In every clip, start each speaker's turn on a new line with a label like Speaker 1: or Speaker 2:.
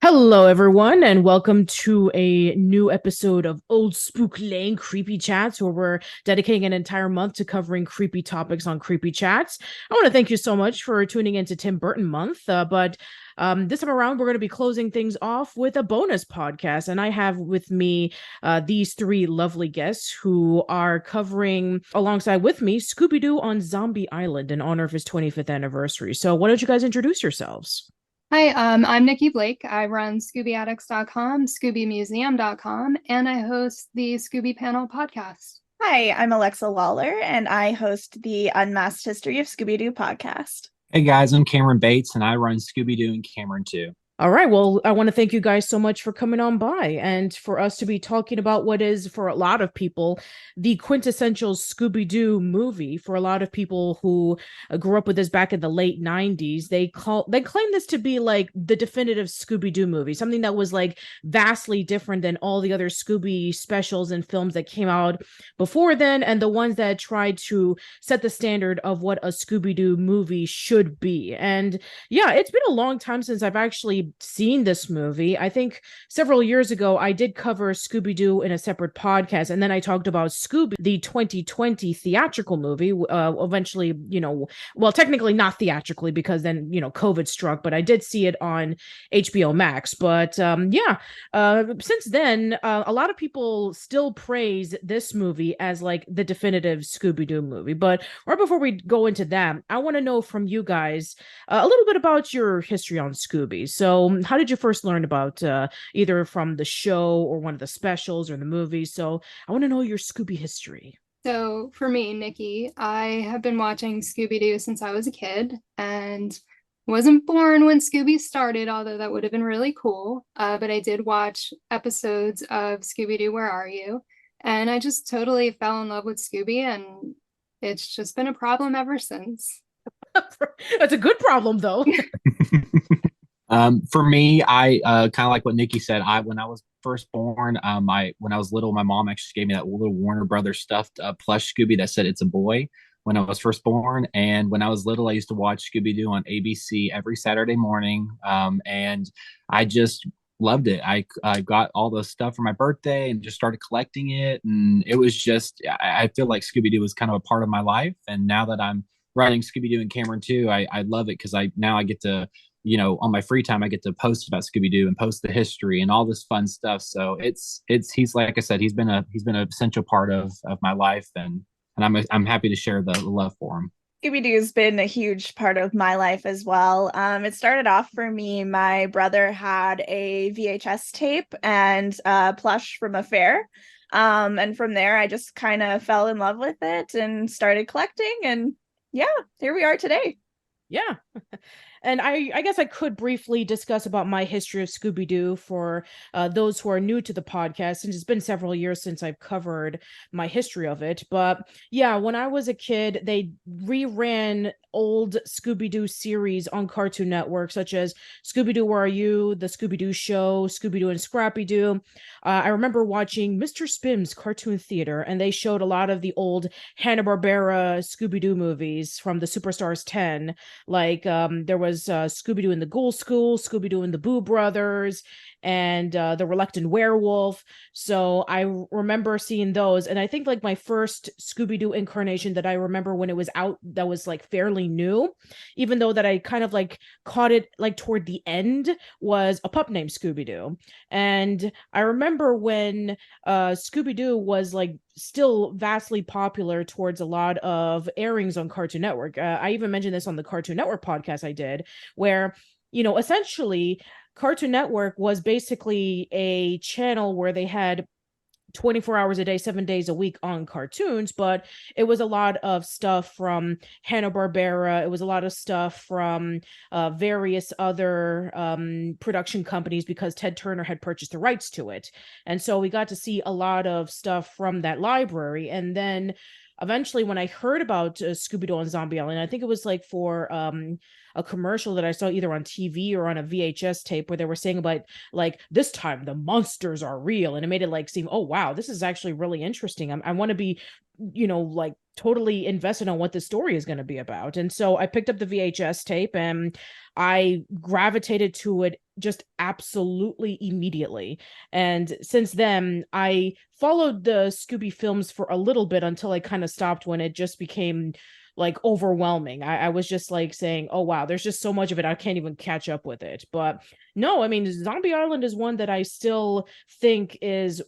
Speaker 1: Hello, everyone, and welcome to a new episode of Old Spook Lane Creepy Chats, where we're dedicating an entire month to covering creepy topics on Creepy Chats. I want to thank you so much for tuning into Tim Burton Month, but this time around, we're going to be closing things off with a bonus podcast, and I have with me these three lovely guests who are covering, alongside with me, Scooby-Doo on Zombie Island in honor of his 25th anniversary. So why don't you guys introduce yourselves?
Speaker 2: Hi, I'm Nikki Blake. I run ScoobyAddicts.com, ScoobyMuseum.com, and I host the Scooby Panel podcast.
Speaker 3: Hi, I'm Alexa Lawlor, and I host the Unmasked History of Scooby-Doo podcast.
Speaker 4: Hey guys, I'm Cameron Bates, and I run Scooby-Doo and Cameron Too.
Speaker 1: All right. Well, I want to thank you guys so much for coming on by and for us to be talking about what is, for a lot of people, the quintessential Scooby-Doo movie. For a lot of people who grew up with this back in the late 90s, they claim this to be like the definitive Scooby-Doo movie, something that was like vastly different than all the other Scooby specials and films that came out before then, and the ones that tried to set the standard of what a Scooby-Doo movie should be. And yeah, it's been a long time since I've actually seen this movie. I think several years ago I did cover Scooby-Doo in a separate podcast, and then I talked about Scooby, the 2020 theatrical movie. Eventually, well, technically not theatrically because then COVID struck, but I did see it on HBO Max. But since then, a lot of people still praise this movie as like the definitive Scooby-Doo movie. But right before we go into that, I want to know from you guys a little bit about your history on Scooby. So how did you first learn about either from the show or one of the specials or the movies? So I want to know your Scooby history.
Speaker 2: So for me, Nikki, I have been watching Scooby-Doo since I was a kid and wasn't born when Scooby started, although that would have been really cool. But I did watch episodes of Scooby-Doo, Where Are You? And I just totally fell in love with Scooby, and it's just been a problem ever since.
Speaker 1: That's a good problem, though.
Speaker 4: For me, I kind of like what Nikki said. When I was first born, when I was little, my mom actually gave me that little Warner Brothers stuffed plush Scooby that said "It's a boy" when I was first born. And when I was little, I used to watch Scooby-Doo on ABC every Saturday morning, and I just loved it. I got all the stuff for my birthday and just started collecting it, and it was just I feel like Scooby-Doo was kind of a part of my life. And now that I'm writing Scooby-Doo and Cameron Too, I love it because I get to, on my free time, I get to post about Scooby-Doo and post the history and all this fun stuff. So he's like I said, he's been an essential part of my life, and I'm happy to share the love for him.
Speaker 3: Scooby-Doo has been a huge part of my life as well. It started off for me, my brother had a VHS tape and plush from a fair. And from there, I just kind of fell in love with it and started collecting. And yeah, here we are today.
Speaker 1: Yeah. And I guess I could briefly discuss about my history of Scooby-Doo for those who are new to the podcast, since it's been several years since I've covered my history of it. But yeah, when I was a kid, they reran old Scooby-Doo series on Cartoon Network, such as Scooby-Doo, Where Are You?, The Scooby-Doo Show, Scooby-Doo and Scrappy-Doo. I remember watching Mr. Spim's Cartoon Theater, and they showed a lot of the old Hanna-Barbera Scooby-Doo movies from the Superstars 10. Like there was was Scooby-Doo and the Ghoul School, Scooby-Doo and the Boo Brothers, and the Reluctant Werewolf. So I remember seeing those, and I think like my first Scooby-Doo incarnation that I remember when it was out, that was like fairly new, even though that I kind of like caught it like toward the end, was A Pup Named Scooby-Doo. And I remember when Scooby-Doo was like still vastly popular towards a lot of airings on Cartoon Network. I even mentioned this on the Cartoon Network podcast I did, where, you know, essentially Cartoon Network was basically a channel where they had 24 hours a day, 7 days a week on cartoons, but it was a lot of stuff from Hanna-Barbera. It was a lot of stuff from various other production companies, because Ted Turner had purchased the rights to it. And so we got to see a lot of stuff from that library. And then eventually when I heard about Scooby-Doo and Zombie Island, I think it was like for a commercial that I saw either on TV or on a VHS tape, where they were saying about like, this time the monsters are real. And it made it like seem, oh, wow, this is actually really interesting. I want to be, you know, like totally invested on what the story is going to be about. And so I picked up the VHS tape and I gravitated to it just absolutely immediately. And since then, I followed the Scooby films for a little bit until I kind of stopped when it just became like overwhelming. I was just like saying, oh, wow, there's just so much of it. I can't even catch up with it. But no, I mean, Zombie Island is one that I still think is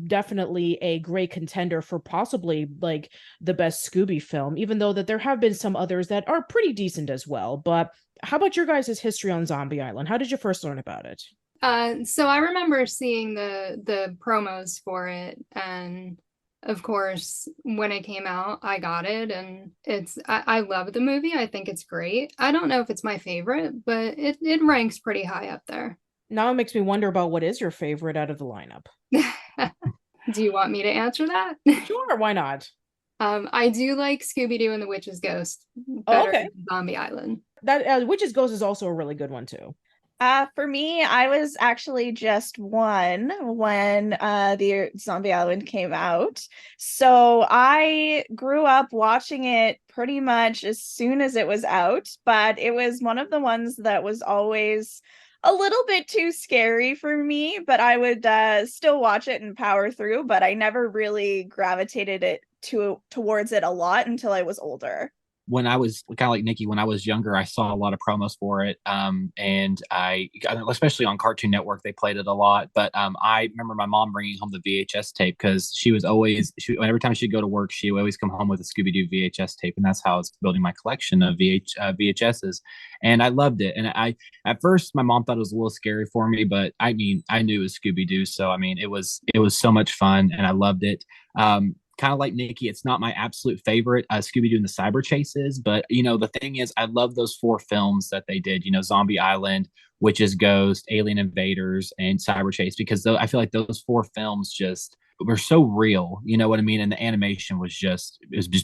Speaker 1: definitely a great contender for possibly like the best Scooby film, even though that there have been some others that are pretty decent as well. But how about your guys' history on Zombie Island? How did you first learn about it?
Speaker 2: So I remember seeing the promos for it, and of course when it came out I got it, and I love the movie. I think it's great. I don't know if it's my favorite, but it ranks pretty high up there.
Speaker 1: Now it makes me wonder about what is your favorite out of the lineup.
Speaker 2: Do you want me to answer that?
Speaker 1: Sure, why not?
Speaker 2: I do like Scooby-Doo and the Witch's Ghost better
Speaker 1: okay.
Speaker 2: than Zombie Island.
Speaker 1: That Witch's Ghost is also a really good one too.
Speaker 3: For me, I was actually just one when the Zombie Island came out. So I grew up watching it pretty much as soon as it was out, but it was one of the ones that was always a little bit too scary for me, but I would still watch it and power through, but I never really gravitated it towards it a lot until I was older.
Speaker 4: When I was kind of like Nikki, when I was younger, I saw a lot of promos for it. And especially on Cartoon Network, they played it a lot. But I remember my mom bringing home the VHS tape, because every time she'd go to work, she would always come home with a Scooby-Doo VHS tape. And that's how I was building my collection of VHSs. And I loved it. And at first, my mom thought it was a little scary for me, but I mean, I knew it was Scooby-Doo. So, I mean, it was so much fun and I loved it. Kind of like Nikki, it's not my absolute favorite Scooby-Doo and the Cyber Chases, but you know, the thing is, I love those 4 films that they did, you know, Zombie Island, Witch's Ghost, Alien Invaders, and Cyber Chase, because I feel like those 4 films just were so real, you know what I mean? And the animation was just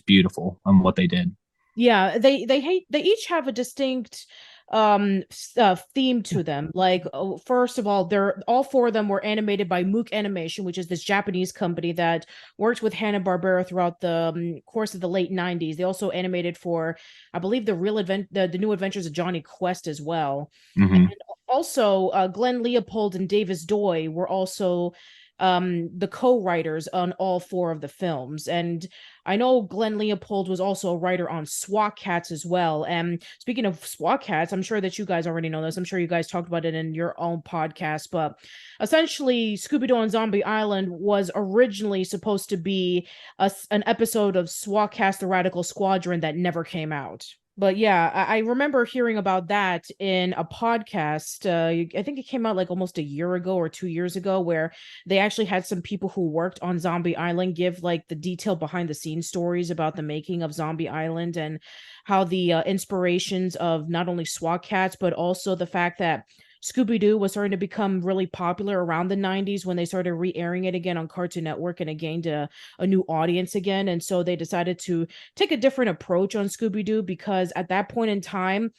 Speaker 4: beautiful on what they did.
Speaker 1: Yeah, they each have a distinct theme to them. Like, first of all, they're all 4 of them were animated by Mook Animation, which is this Japanese company that worked with Hanna-Barbera throughout the course of the late 90s. They also animated for, I believe, the New Adventures of Johnny Quest as well.
Speaker 4: Mm-hmm.
Speaker 1: And also Glenn Leopold and Davis Doy were also the co-writers on all 4 of the films. And I know Glenn Leopold was also a writer on SWAT Cats as well. And speaking of SWAT Cats, I'm sure that you guys already know this. I'm sure you guys talked about it in your own podcast, but essentially Scooby-Doo on Zombie Island was originally supposed to be an episode of SWAT Cats: The Radical Squadron that never came out. But yeah, I remember hearing about that in a podcast. I think it came out like almost a year ago or 2 years ago, where they actually had some people who worked on Zombie Island give like the detailed behind the scenes stories about the making of Zombie Island, and how the inspirations of not only SWAT Cats, but also the fact that Scooby-Doo was starting to become really popular around the 90s when they started re-airing it again on Cartoon Network, and it gained a new audience again. And so they decided to take a different approach on Scooby-Doo, because at that point in time,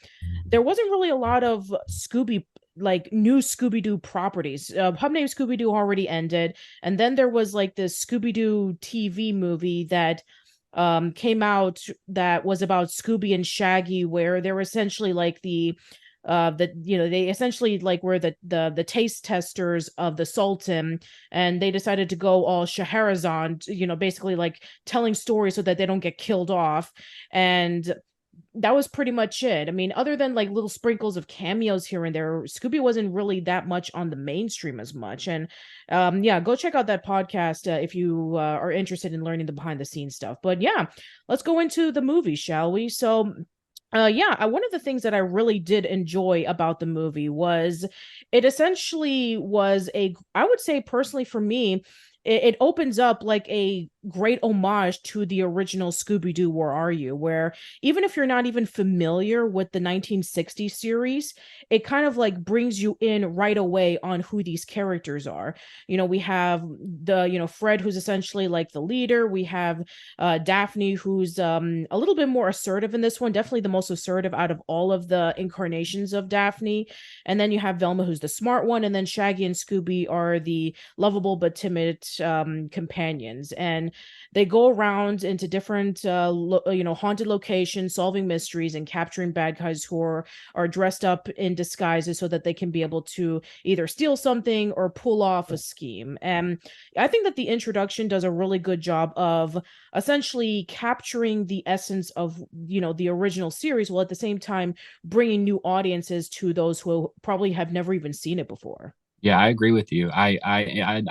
Speaker 1: there wasn't really a lot of new Scooby-Doo properties. Pup Named Scooby-Doo already ended. And then there was like this Scooby-Doo TV movie that came out that was about Scooby and Shaggy, where they were essentially like the that they essentially like were the taste testers of the Sultan, and they decided to go all Scheherazade, basically like telling stories so that they don't get killed off. And that was pretty much it. I mean, other than like little sprinkles of cameos here and there, Scooby wasn't really that much on the mainstream as much. And yeah, go check out that podcast if you are interested in learning the behind the scenes stuff. But yeah, let's go into the movie, shall we? So yeah, one of the things that I really did enjoy about the movie was it essentially was I would say personally for me, it opens up like a great homage to the original Scooby-Doo, Where Are You? Where even if you're not even familiar with the 1960s series, it kind of like brings you in right away on who these characters are. We have Fred, who's essentially like the leader. We have Daphne, who's a little bit more assertive in this one, definitely the most assertive out of all of the incarnations of Daphne. And then you have Velma, who's the smart one, and then Shaggy and Scooby are the lovable but timid companions. And they go around into different haunted locations, solving mysteries and capturing bad guys who are dressed up in disguises so that they can be able to either steal something or pull off a scheme. And I think that the introduction does a really good job of essentially capturing the essence of the original series, while at the same time bringing new audiences to those who probably have never even seen it before.
Speaker 4: Yeah, I agree with you. I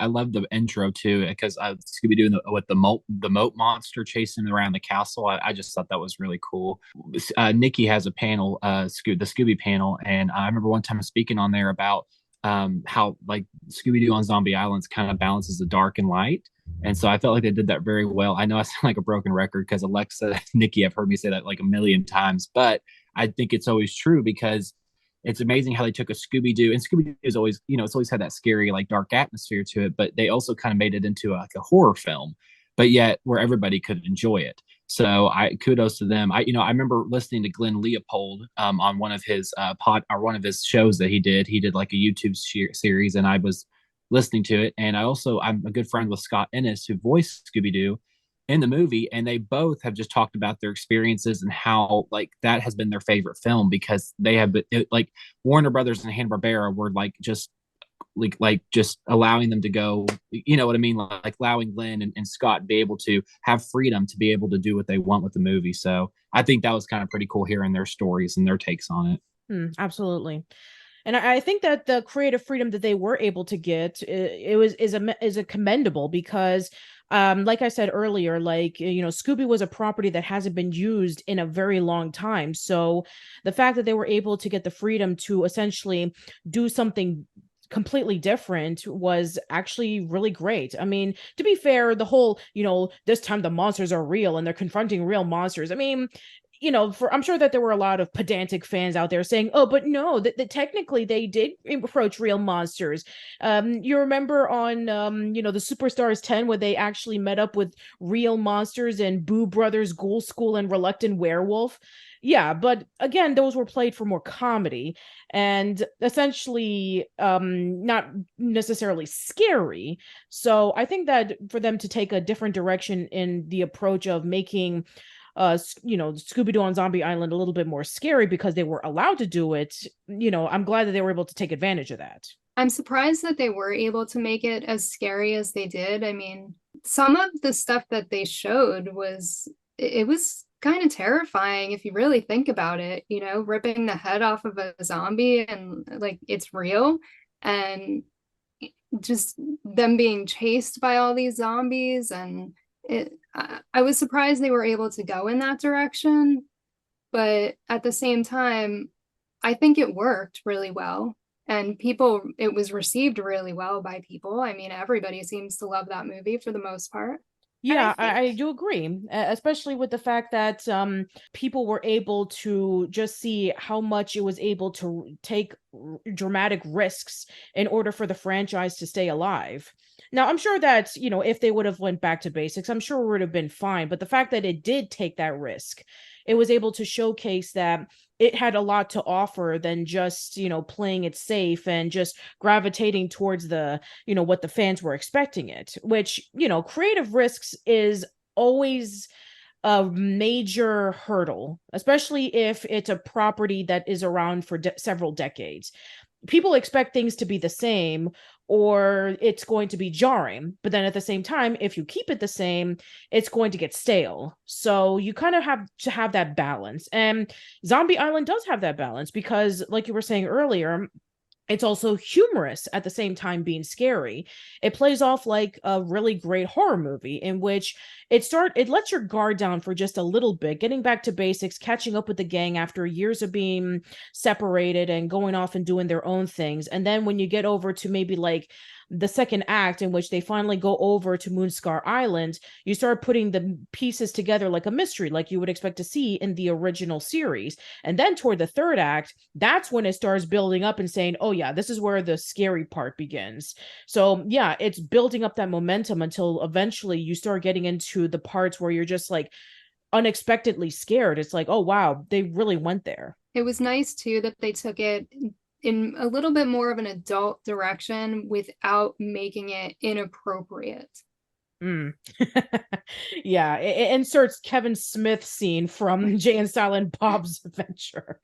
Speaker 4: love the intro too, because Scooby Doo with the moat monster chasing him around the castle. I just thought that was really cool. Nikki has a panel, the Scooby panel, and I remember one time speaking on there about how like Scooby Doo on Zombie Islands kind of balances the dark and light. And so I felt like they did that very well. I know I sound like a broken record because Alexa, Nikki, I've heard me say that like a million times, but I think it's always true because it's amazing how they took a Scooby-Doo, and Scooby-Doo is always, it's always had that scary, like dark atmosphere to it, but they also kind of made it into like a horror film, but yet where everybody could enjoy it. So kudos to them. I remember listening to Glenn Leopold on one of his one of his shows that he did. He did like a YouTube series, and I was listening to it. And I'm a good friend with Scott Ennis, who voiced Scooby-Doo in the movie, and they both have just talked about their experiences and how like that has been their favorite film because they have been like Warner Brothers and Hanna-Barbera were just allowing them to go, you know what I mean, like allowing Glenn and Scott be able to have freedom to be able to do what they want with the movie. So I think that was kind of pretty cool hearing their stories and their takes on it.
Speaker 1: Absolutely. And I think that the creative freedom that they were able to get is a commendable because like I said earlier, like Scooby was a property that hasn't been used in a very long time. So the fact that they were able to get the freedom to essentially do something completely different was actually really great. I mean, to be fair, the whole, this time the monsters are real and they're confronting real monsters. I mean, I'm sure that there were a lot of pedantic fans out there saying, "Oh, but no, that technically they did approach real monsters." You remember on, the Superstars 10 where they actually met up with real monsters and Boo Brothers, Ghoul School, and Reluctant Werewolf. Yeah, but again, those were played for more comedy and essentially not necessarily scary. So I think that for them to take a different direction in the approach of making Scooby-Doo on Zombie Island a little bit more scary because they were allowed to do it, I'm glad that they were able to take advantage of that.
Speaker 2: I'm surprised that they were able to make it as scary as they did. I mean, some of the stuff that they showed was kind of terrifying if you really think about it, ripping the head off of a zombie and like it's real, and just them being chased by all these zombies. And I was surprised they were able to go in that direction, but at the same time, I think it worked really well. And it was received really well by people. I mean, everybody seems to love that movie for the most part.
Speaker 1: Yeah, I do agree, especially with the fact that people were able to just see how much it was able to take dramatic risks in order for the franchise to stay alive. Now, I'm sure that, if they would have went back to basics, I'm sure it would have been fine. But the fact that it did take that risk, it was able to showcase that it had a lot to offer than just, playing it safe and just gravitating towards the, what the fans were expecting it, which, creative risks is always a major hurdle, especially if it's a property that is around for several decades. People expect things to be the same, or it's going to be jarring. But then at the same time, if you keep it the same, it's going to get stale. So you kind of have to have that balance. And Zombie Island does have that balance because, like you were saying earlier, it's also humorous at the same time being scary. It plays off like a really great horror movie in which it lets your guard down for just a little bit, getting back to basics, catching up with the gang after years of being separated and going off and doing their own things. And then when you get over to maybe like the second act in which they finally go over to Moonscar Island, you start putting the pieces together like a mystery, like you would expect to see in the original series. And then toward the third act, that's when it starts building up and saying, oh yeah, this is where the scary part begins. So yeah, it's building up that momentum until eventually you start getting into the parts where you're just like unexpectedly scared. It's like, oh wow, they really went there.
Speaker 2: It was nice too that they took it in a little bit more of an adult direction without making it inappropriate.
Speaker 1: Mm. Yeah, it inserts Kevin Smith scene from Jay and Silent Bob's Adventure.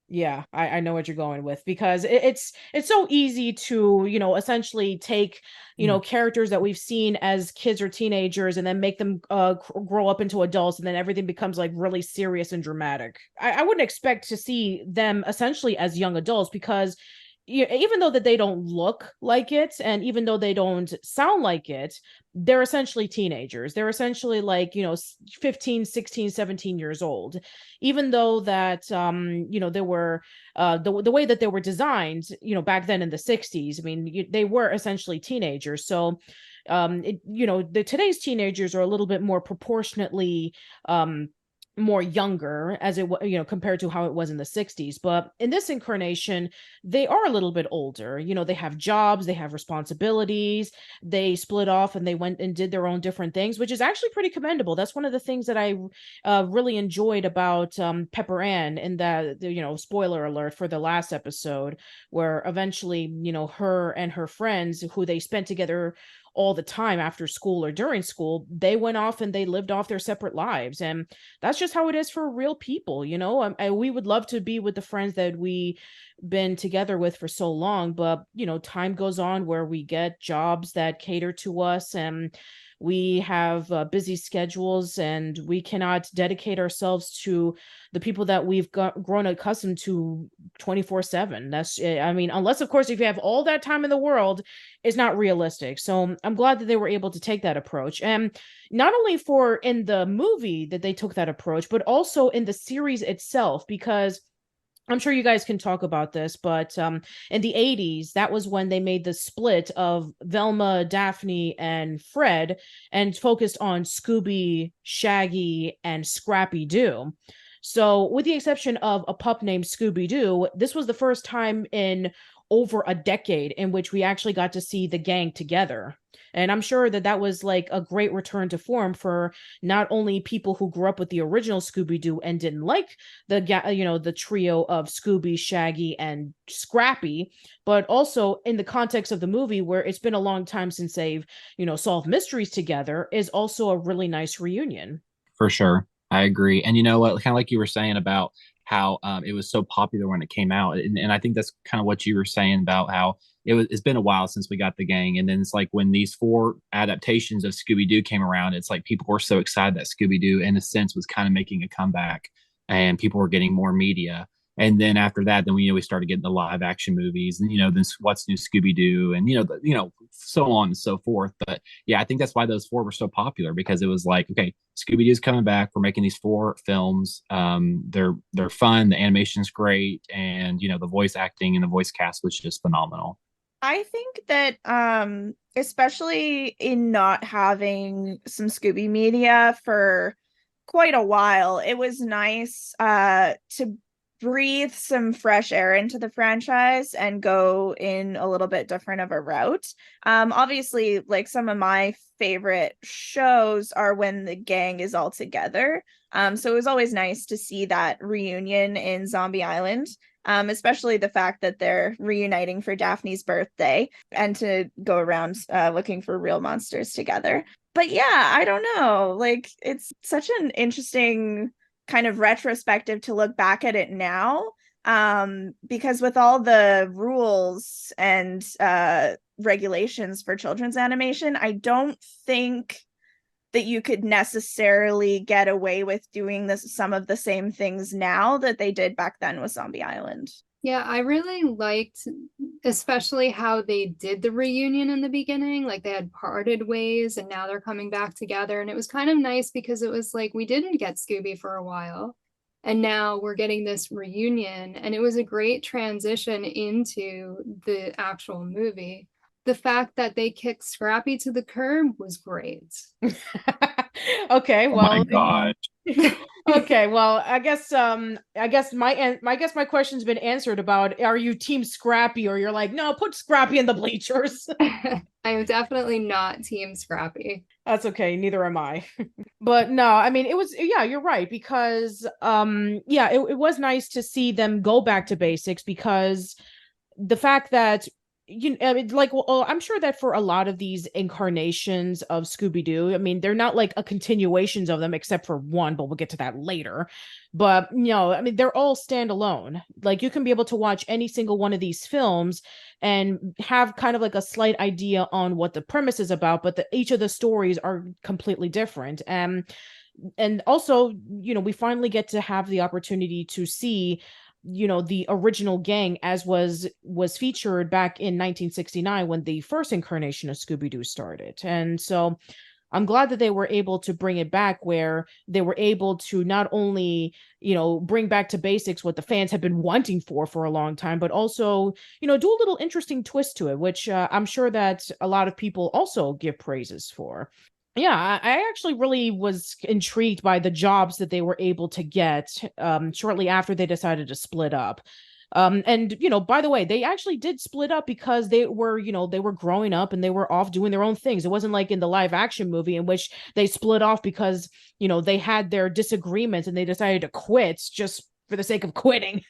Speaker 1: Yeah, I know what you're going with, because it's so easy to, essentially take, characters that we've seen as kids or teenagers and then make them grow up into adults, and then everything becomes like really serious and dramatic. I wouldn't expect to see them essentially as young adults, because even though that they don't look like it, and even though they don't sound like it, they're essentially teenagers. They're essentially like 15, 16, 17 years old, even though that they were the way that they were designed back then in the 60s. I mean, they were essentially teenagers. So the today's teenagers are a little bit more proportionately more younger, as it compared to how it was in the 60s. But in this incarnation, they are a little bit older. They have jobs, they have responsibilities, they split off and they went and did their own different things, which is actually pretty commendable. That's one of the things that I really enjoyed about Pepper Ann, in that spoiler alert for the last episode, where eventually her and her friends, who they spent together all the time after school or during school, they went off and they lived off their separate lives. And that's just how it is for real people. We would love to be with the friends that we been together with for so long, but time goes on where we get jobs that cater to us, and we have busy schedules, and we cannot dedicate ourselves to the people that we've grown accustomed to 24/7. That's, I mean, unless of course if you have all that time in the world, it's not realistic. So I'm glad that they were able to take that approach, and not only for in the movie that they took that approach, but also in the series itself, because I'm sure you guys can talk about this, but in the 80s, that was when they made the split of Velma, Daphne, and Fred, and focused on Scooby, Shaggy, and Scrappy-Doo. So with the exception of a pup named Scooby-Doo, this was the first time in over a decade in which we actually got to see the gang together. And I'm sure that that was like a great return to form for not only people who grew up with the original Scooby-Doo and didn't like the trio of Scooby, Shaggy, and Scrappy, but also in the context of the movie, where it's been a long time since they've solved mysteries together, is also a really nice reunion.
Speaker 4: For sure. I agree. And you know what, kind of like you were saying about how it was so popular when it came out. And I think that's kind of what you were saying about how it's been a while since we got the gang. And then it's like when these 4 adaptations of Scooby-Doo came around, it's like people were so excited that Scooby-Doo, in a sense, was kind of making a comeback, and people were getting more media. And then after that, then we started getting the live action movies, and then What's New Scooby-Doo, and so on and so forth. But yeah, I think that's why those 4 were so popular, because it was like, okay, Scooby-Doo's coming back. We're making these 4 films. They're fun. The animation's great, and the voice acting and the voice cast was just phenomenal.
Speaker 3: I think that especially in not having some Scooby media for quite a while, it was nice to breathe some fresh air into the franchise and go in a little bit different of a route. Obviously, like, some of my favorite shows are when the gang is all together. So it was always nice to see that reunion in Zombie Island. Especially the fact that they're reuniting for Daphne's birthday and to go around looking for real monsters together. But yeah, I don't know. Like, it's such an interesting kind of retrospective to look back at it now. Because with all the rules and regulations for children's animation, I don't think that you could necessarily get away with doing some of the same things now that they did back then with Zombie Island.
Speaker 2: Yeah, I really liked especially how they did the reunion in the beginning. Like they had parted ways and now they're coming back together. And it was kind of nice because it was like we didn't get Scooby for a while. And now we're getting this reunion. And it was a great transition into the actual movie. The fact that they kicked Scrappy to the curb was great.
Speaker 1: Okay,
Speaker 4: Oh
Speaker 1: well,
Speaker 4: my God.
Speaker 1: okay, well, I guess my question's been answered about are you team Scrappy or you're like, no, put Scrappy in the bleachers.
Speaker 2: I am definitely not team Scrappy.
Speaker 1: That's okay, neither am I. But no, I mean it was, yeah, you're right, because yeah, it was nice to see them go back to basics, because the fact that I mean, like, well, I'm sure that for a lot of these incarnations of Scooby-Doo, I mean, they're not like a continuations of them except for one, but we'll get to that later. But I mean, they're all standalone. Like, you can be able to watch any single one of these films and have kind of like a slight idea on what the premise is about, but each of the stories are completely different. And also, we finally get to have the opportunity to see the original gang as was featured back in 1969 when the first incarnation of Scooby-Doo started. And so I'm glad that they were able to bring it back, where they were able to not only bring back to basics what the fans have been wanting for a long time, but also do a little interesting twist to it, which I'm sure that a lot of people also give praises for. Yeah, I actually really was intrigued by the jobs that they were able to get shortly after they decided to split up. And by the way, they actually did split up because they were growing up and they were off doing their own things. It wasn't like in the live action movie in which they split off because they had their disagreements and they decided to quit just for the sake of quitting.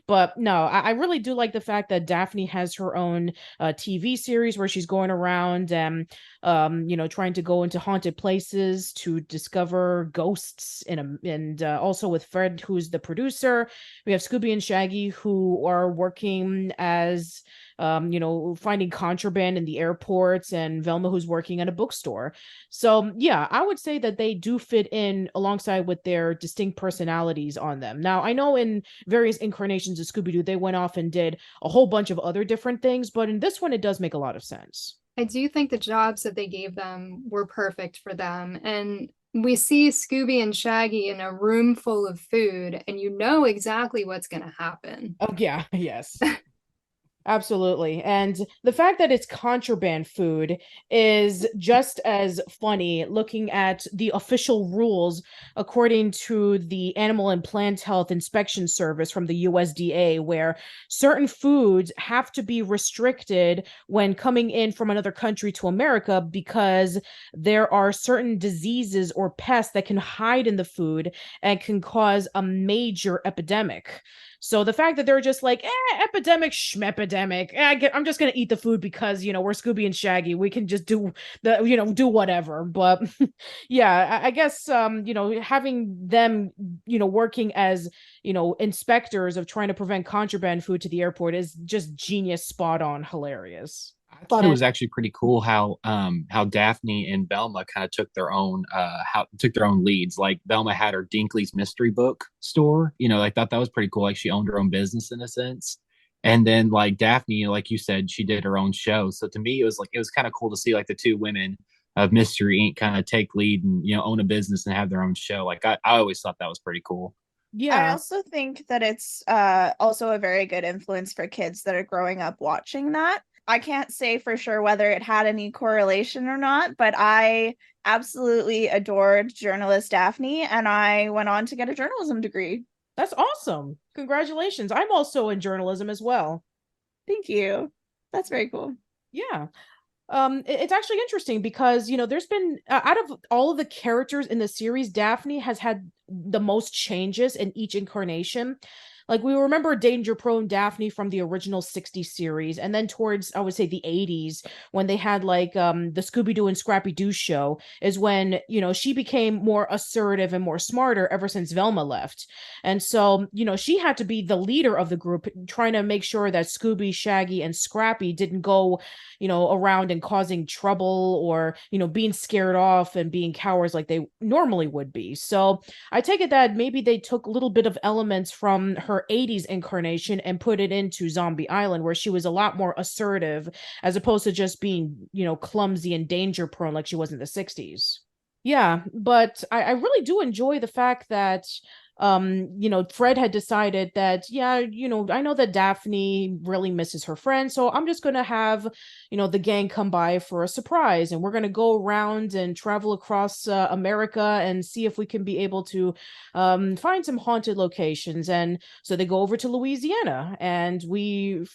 Speaker 1: But no, I really do like the fact that Daphne has her own TV series where she's going around and trying to go into haunted places to discover ghosts and also with Fred, who's the producer. We have Scooby and Shaggy, who are working as finding contraband in the airports, and Velma, who's working at a bookstore. So yeah, I would say that they do fit in alongside with their distinct personalities on them. Now, I know in various incarnations of Scooby-Doo, they went off and did a whole bunch of other different things, but in this one, it does make a lot of sense.
Speaker 2: I do think the jobs that they gave them were perfect for them. And we see Scooby and Shaggy in a room full of food, and you know exactly what's going to happen.
Speaker 1: Oh yeah, yes. Absolutely. And the fact that it's contraband food is just as funny looking at the official rules according to the Animal and Plant Health Inspection Service from the USDA, where certain foods have to be restricted when coming in from another country to America because there are certain diseases or pests that can hide in the food and can cause a major epidemic. So the fact that they're just like, epidemic, schmepidemic, I'm just gonna eat the food because we're Scooby and Shaggy. We can just do do whatever. But yeah, I guess having them working as inspectors of trying to prevent contraband food to the airport is just genius, spot on, hilarious.
Speaker 4: I thought it was actually pretty cool how Daphne and Velma kind of took their own leads. Like Velma had her Dinkley's mystery book store. I thought that was pretty cool. Like she owned her own business in a sense. And then like Daphne, like you said, she did her own show. So to me, it was kind of cool to see like the two women of Mystery Inc. kind of take lead and own a business and have their own show. Like I always thought that was pretty cool.
Speaker 3: Yeah. I also think that it's also a very good influence for kids that are growing up watching that. I can't say for sure whether it had any correlation or not, but I absolutely adored journalist Daphne, and I went on to get a journalism degree.
Speaker 1: That's awesome. Congratulations. I'm also in journalism as well.
Speaker 3: Thank you. That's very cool.
Speaker 1: Yeah. It's actually interesting because there's been out of all of the characters in the series, Daphne has had the most changes in each incarnation. like we remember Danger Prone Daphne from the original 60s series, and then towards I would say the 80s when they had like the Scooby-Doo and Scrappy-Doo show is when, she became more assertive and more smarter ever since Velma left. And so, she had to be the leader of the group, trying to make sure that Scooby, Shaggy, and Scrappy didn't go, around and causing trouble or, being scared off and being cowards like they normally would be. So I take it that maybe they took a little bit of elements from her 80s incarnation and put it into Zombie Island, where she was a lot more assertive as opposed to just being, clumsy and danger prone like she was in the 60s. Yeah, but I really do enjoy the fact that Fred had decided that, yeah, I know that Daphne really misses her friend, so I'm just gonna have, the gang come by for a surprise, and we're gonna go around and travel across America and see if we can be able to find some haunted locations. And so they go over to Louisiana, and we,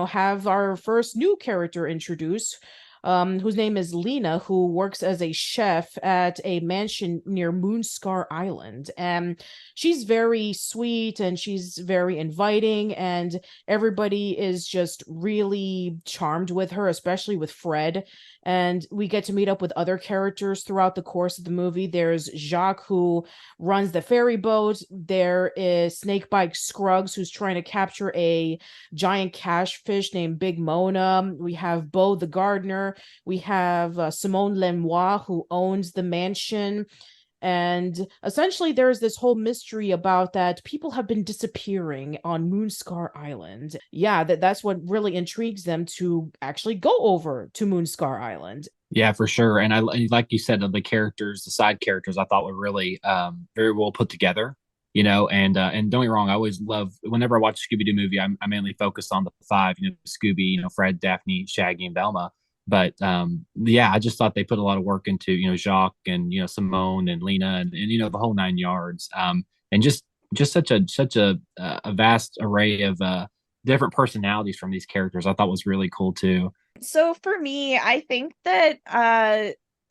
Speaker 1: have our first new character introduced, whose name is Lena, who works as a chef at a mansion near Moonscar Island. And she's very sweet and she's very inviting, and everybody is just really charmed with her, especially with Fred. And we get to meet up with other characters throughout the course of the movie. There's Jacques, who runs the ferry boat. There is Snakebite Scruggs, who's trying to capture a giant catfish named Big Mona. We have Beau the gardener. We have Simone Lenoir, who owns the mansion. And essentially, there's this whole mystery about that people have been disappearing on Moonscar Island. Yeah, that's what really intrigues them to actually go over to Moonscar Island.
Speaker 4: Yeah, for sure. And I like you said, the characters, the side characters, I thought were really very well put together. And don't get me wrong, I always love whenever I watch a Scooby Doo movie, I mainly focus on the five, Scooby, Fred, Daphne, Shaggy, and Velma. But yeah, I just thought they put a lot of work into Jacques and Simone and Lena and the whole nine yards. And just such a vast array of different personalities from these characters. I thought was really cool too.
Speaker 3: So for me, I think that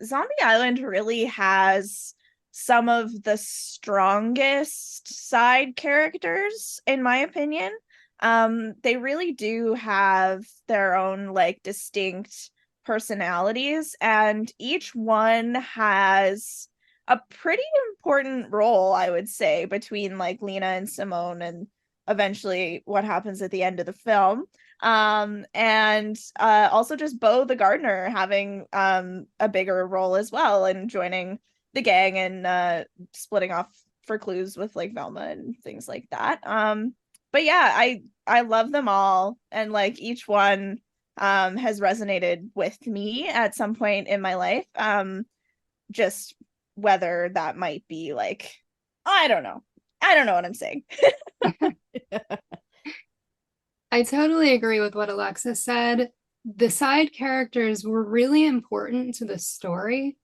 Speaker 3: Zombie Island really has some of the strongest side characters, in my opinion. They really do have their own like distinct personalities, and each one has a pretty important role, I would say, between like Lena and Simone and eventually what happens at the end of the film. And also just Beau the gardener having a bigger role as well, and joining the gang and splitting off for clues with like Velma and things like that. But yeah, I love them all, and like each one has resonated with me at some point in my life. Just whether that might be like, I don't know what I'm saying.
Speaker 2: I totally agree with what Alexis said. The side characters were really important to the story,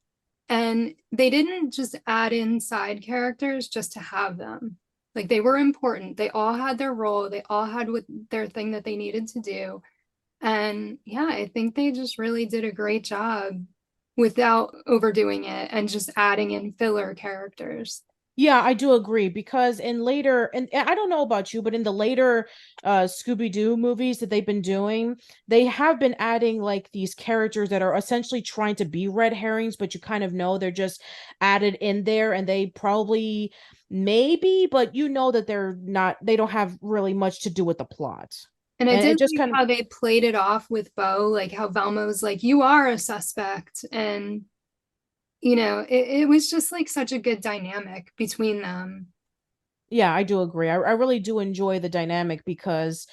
Speaker 2: and they didn't just add in side characters just to have them. Like, they were important. They all had their role. They all had their thing that they needed to do. And yeah, I think they just really did a great job without overdoing it and just adding in filler characters.
Speaker 1: Yeah, I do agree, because in later, and I don't know about you, but in the later Scooby-Doo movies that they've been doing, they have been adding like these characters that are essentially trying to be red herrings, but you kind of know they're just added in there, and they probably maybe, but that they're not, they don't have really much to do with the plot.
Speaker 2: And I did
Speaker 1: just
Speaker 2: like how they played it off with Beau, like how Velma was like, "You are a suspect," and it was just like such a good dynamic between them.
Speaker 1: Yeah, I do agree. I really do enjoy the dynamic, because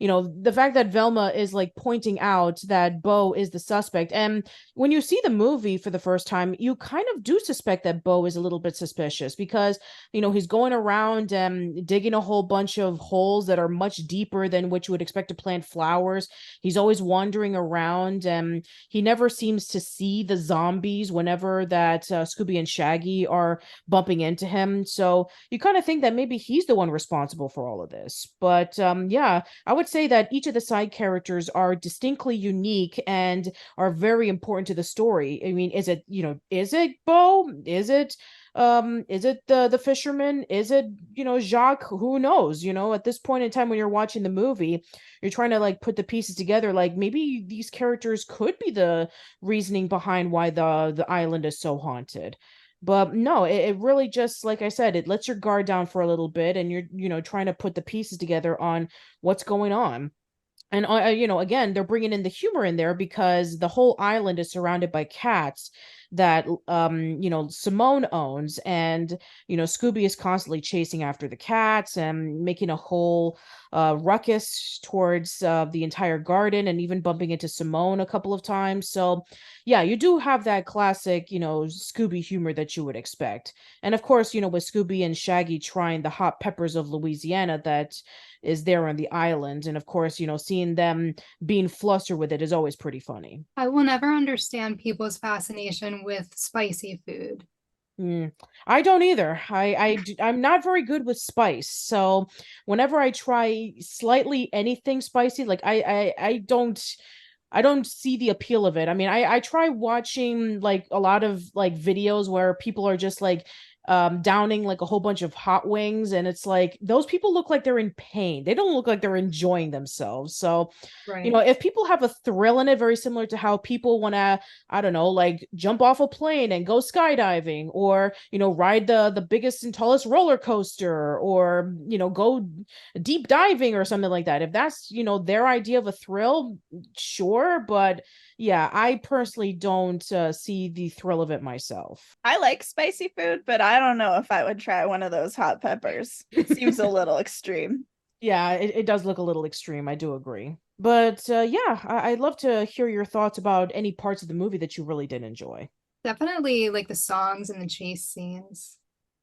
Speaker 1: the fact that Velma is like pointing out that Beau is the suspect. And when you see the movie for the first time, you kind of do suspect that Beau is a little bit suspicious, because, he's going around and digging a whole bunch of holes that are much deeper than what you would expect to plant flowers. He's always wandering around, and he never seems to see the zombies whenever that Scooby and Shaggy are bumping into him. So you kind of think that maybe he's the one responsible for all of this. But yeah, I would say that each of the side characters are distinctly unique and are very important to the story. I mean, is it Beau? Is it Is it the fisherman? Is it, Jacques? Who knows? At this point in time when you're watching the movie, you're trying to like put the pieces together, like maybe these characters could be the reasoning behind why the island is so haunted. But no, it really just, like I said, it lets your guard down for a little bit, and you're, trying to put the pieces together on what's going on. And again, they're bringing in the humor in there because the whole island is surrounded by cats that Simone owns, and Scooby is constantly chasing after the cats and making a whole ruckus towards the entire garden, and even bumping into Simone a couple of times. So yeah, you do have that classic Scooby humor that you would expect. And of course, with Scooby and Shaggy trying the hot peppers of Louisiana that is there on the island, and of course, seeing them being flustered with it is always pretty funny.
Speaker 2: I will never understand people's fascination with spicy food.
Speaker 1: I don't either. I'm not very good with spice, so whenever I try slightly anything spicy, like I don't see the appeal of it. I mean, I try watching like a lot of like videos where people are just like downing like a whole bunch of hot wings, and it's like those people look like they're in pain. They don't look like they're enjoying themselves. So
Speaker 2: Right.
Speaker 1: if people have a thrill in it, very similar to how people want to, I don't know, like jump off a plane and go skydiving, or ride the biggest and tallest roller coaster, or go deep diving or something like that. If that's their idea of a thrill, sure. But yeah, I personally don't see the thrill of it myself.
Speaker 3: I like spicy food, but I don't know if I would try one of those hot peppers. It seems a little extreme.
Speaker 1: Yeah, it does look a little extreme. I do agree. But yeah, I'd love to hear your thoughts about any parts of the movie that you really did enjoy.
Speaker 2: Definitely like the songs and the chase scenes.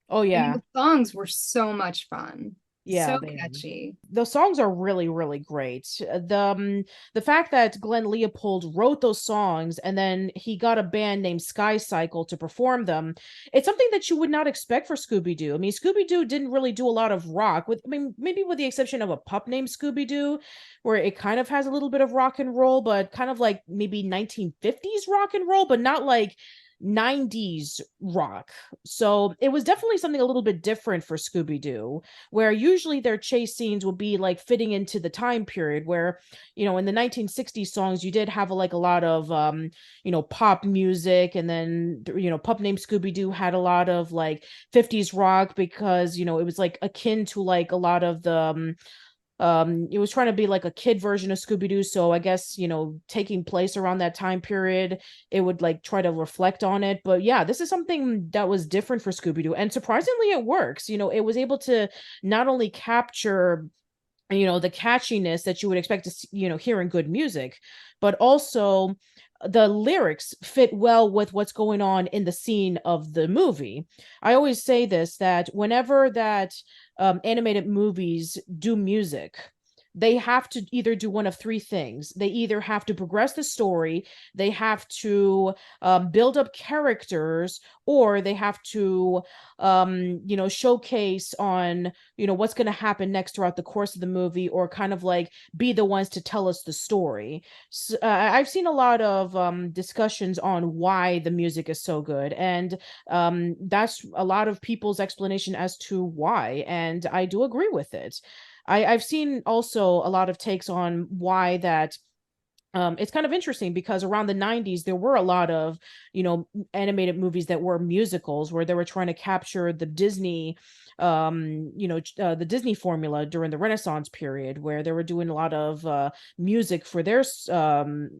Speaker 1: Oh
Speaker 2: I mean,
Speaker 1: yeah.
Speaker 2: the songs were so much fun.
Speaker 1: Yeah,
Speaker 2: So
Speaker 1: they
Speaker 2: catchy.
Speaker 1: the songs are really really great. The fact that Glenn Leopold wrote those songs and then he got a band named Sky Cycle to perform them, it's something that you would not expect for Scooby-Doo. I mean, Scooby-Doo didn't really do a lot of rock, with I mean maybe with the exception of a pup named Scooby-Doo, where it kind of has a little bit of rock and roll, but kind of like maybe 1950s rock and roll, but not like 90s rock. So it was definitely something a little bit different for Scooby-Doo, where usually their chase scenes would be like fitting into the time period where, in the 1960s songs, you did have like a lot of, pop music. And then, Pup Named Scooby-Doo had a lot of like 50s rock because, it was like akin to like a lot of the, it was trying to be like a kid version of Scooby-Doo, so I guess taking place around that time period, it would like try to reflect on it. But yeah, this is something that was different for Scooby-Doo, and surprisingly it works. It was able to not only capture the catchiness that you would expect to hear in good music, but also the lyrics fit well with what's going on in the scene of the movie. I always say this, that whenever that animated movies do music, they have to either do one of three things. They either have to progress the story, they have to build up characters, or they have to showcase on what's going to happen next throughout the course of the movie, or kind of like be the ones to tell us the story. So, I've seen a lot of discussions on why the music is so good, and that's a lot of people's explanation as to why, and I do agree with it. I've seen also a lot of takes on why that it's kind of interesting because around the 90s there were a lot of animated movies that were musicals, where they were trying to capture the Disney the Disney formula during the Renaissance period, where they were doing a lot of music for their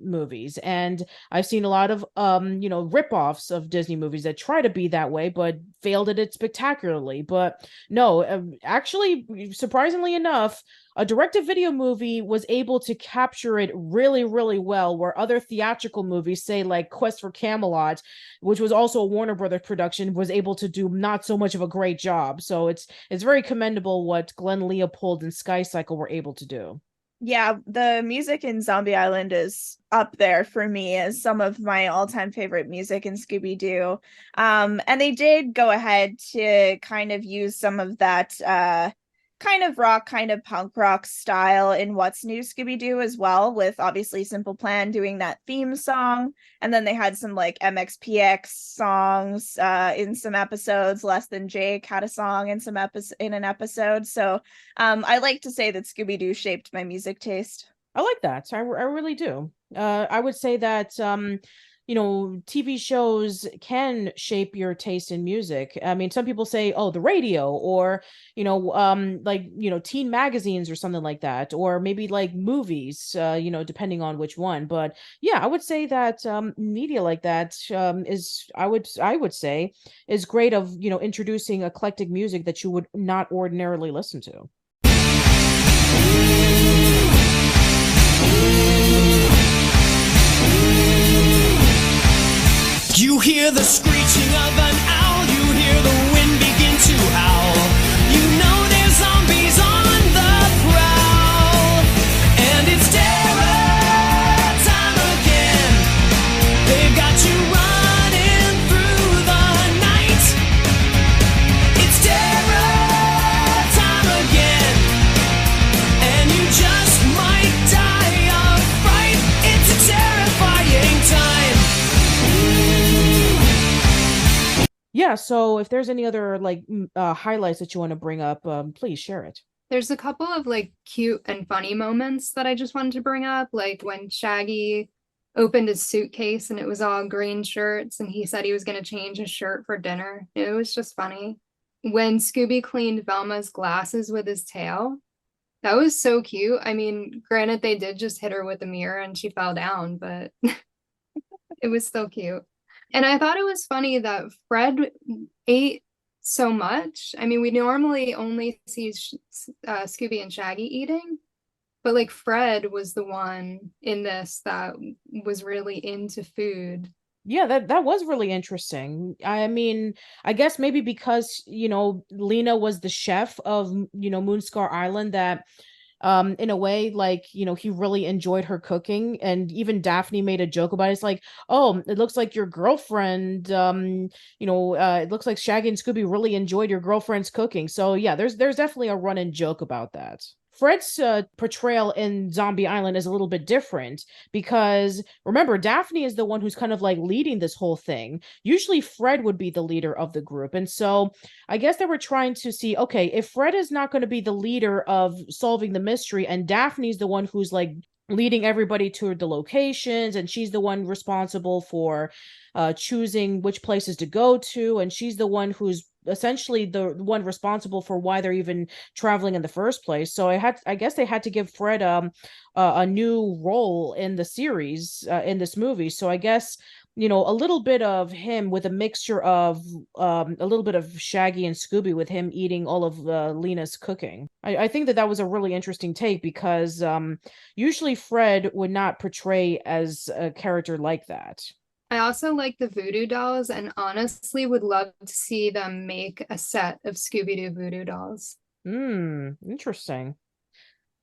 Speaker 1: movies. And I've seen a lot of rip-offs of Disney movies that try to be that way but failed at it spectacularly. But no, actually, surprisingly enough, a direct-to-video movie was able to capture it really, really well, where other theatrical movies, say like Quest for Camelot, which was also a Warner Brothers production, was able to do not so much of a great job. So it's very commendable what Glenn Leopold and Sky Cycle were able to do.
Speaker 3: Yeah, the music in Zombie Island is up there for me as some of my all-time favorite music in Scooby-Doo. And they did go ahead to kind of use some of that kind of rock, kind of punk rock style in What's New Scooby-Doo as well, with obviously Simple Plan doing that theme song. And then they had some like MXPX songs in some episodes. Less Than Jake had a song in an episode. So I like to say that Scooby-Doo shaped my music taste.
Speaker 1: I like that. I really do. I would say that TV shows can shape your taste in music. I mean, some people say, oh, the radio, or, teen magazines or something like that, or maybe like movies, depending on which one. But yeah, I would say that media like that I would say is great of, introducing eclectic music that you would not ordinarily listen to.
Speaker 5: You hear the screeching of an owl, you hear the wind begin to howl. You know there's zombies on the prowl, and it's terror time again. They've got you running through the night. It's terror time again, and you just might die of fright. It's a terrifying time.
Speaker 1: Yeah, so if there's any other highlights that you want to bring up, please share it.
Speaker 2: There's a couple of like cute and funny moments that I just wanted to bring up, like when Shaggy opened his suitcase and it was all green shirts and he said he was going to change his shirt for dinner. It was just funny. When Scooby cleaned Velma's glasses with his tail, that was so cute. I mean, granted, they did just hit her with a mirror and she fell down, but it was still cute. And I thought it was funny that Fred ate so much. I mean, we normally only see Scooby and Shaggy eating, but like Fred was the one in this that was really into food.
Speaker 1: Yeah, that was really interesting. I mean, I guess maybe because, Lena was the chef of, Moonscar Island, that in a way, like, he really enjoyed her cooking. And even Daphne made a joke about it. It's like, oh, it looks like your girlfriend, it looks like Shaggy and Scooby really enjoyed your girlfriend's cooking. So yeah, there's definitely a run-in joke about that. Fred's portrayal in Zombie Island is a little bit different because remember, Daphne is the one who's kind of like leading this whole thing. Usually Fred would be the leader of the group. And so I guess they were trying to see, okay, if Fred is not going to be the leader of solving the mystery and Daphne's the one who's like leading everybody to the locations and she's the one responsible for choosing which places to go to, and she's the one who's essentially the one responsible for why they're even traveling in the first place. So I guess they had to give Fred a new role in the series, in this movie. So I guess a little bit of him with a mixture of a little bit of Shaggy and Scooby, with him eating all of Lena's cooking. I think that was a really interesting take because usually Fred would not portray as a character like that.
Speaker 2: I also like the voodoo dolls and honestly would love to see them make a set of Scooby-Doo voodoo dolls.
Speaker 1: Interesting.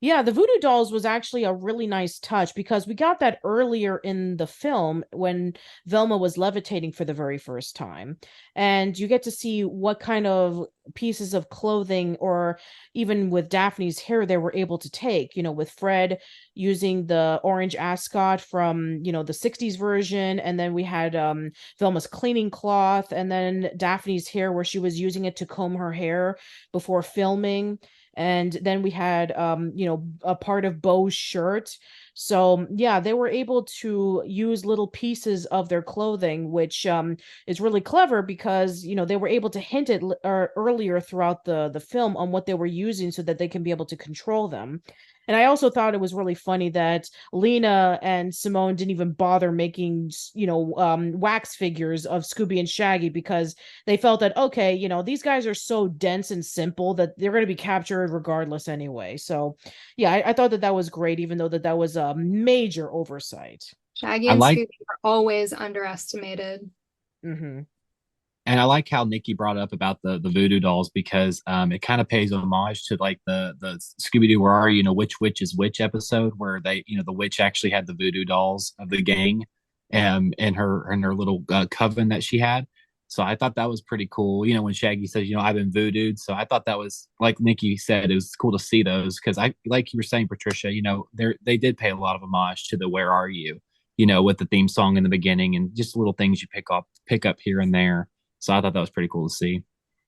Speaker 1: Yeah, the voodoo dolls was actually a really nice touch because we got that earlier in the film when Velma was levitating for the very first time. And you get to see what kind of pieces of clothing, or even with Daphne's hair, they were able to take, with Fred using the orange ascot from, the 60s version. And then we had Velma's cleaning cloth, and then Daphne's hair where she was using it to comb her hair before filming. And then we had a part of Bo's shirt. So yeah, they were able to use little pieces of their clothing, which is really clever because they were able to hint it earlier throughout the film on what they were using so that they can be able to control them. And I also thought it was really funny that Lena and Simone didn't even bother making, wax figures of Scooby and Shaggy because they felt that, okay, these guys are so dense and simple that they're going to be captured regardless anyway. So, yeah, I thought that was great, even though that was a major oversight.
Speaker 2: Shaggy and Scooby are always underestimated.
Speaker 1: Mm-hmm.
Speaker 4: And I like how Nikki brought up about the voodoo dolls because it kind of pays homage to like the Scooby-Doo Where Are You, which witch is which episode where they, the witch actually had the voodoo dolls of the gang in her little coven that she had. So I thought that was pretty cool. When Shaggy says, I've been voodooed. So I thought that was, like Nikki said, it was cool to see those because like you were saying, Patricia, they did pay a lot of homage to the Where Are You, with the theme song in the beginning and just little things you pick up here and there. So I thought that was pretty cool to see.